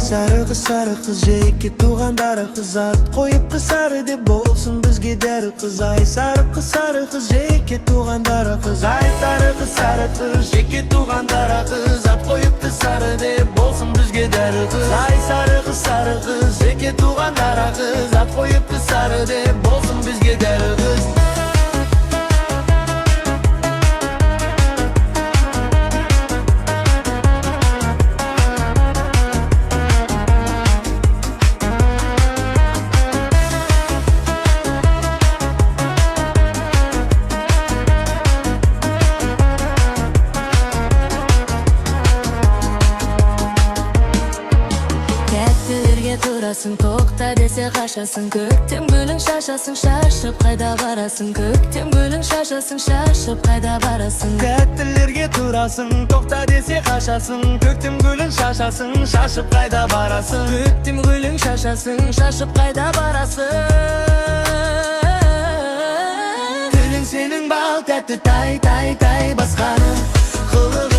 Sarı kız жеке туғандары қыз ат қойып қысары деп болсын бізге дәрі қыз ай сары қыз жеке туғандары қыз ай сары қыз жеке туғандары қыз ат қойыпты сары деп болсын бізге дәрі қыз ай сары қыз жеке туғандары қыз ат қойыпты сары деп болсын бізге дәрі қыз Турасың тоқта десе қашасың көктем гүлің шашасың шашып қайда барасың көктем гүлің шашасың шашып қайда барасың тәттілерге турасың тоқта десе қашасың көктем гүлің шашасың шашып қайда барасың көктем гүлің шашасың шашып қайда барасың тілің сенің бал тәтті тай басқаны қылығы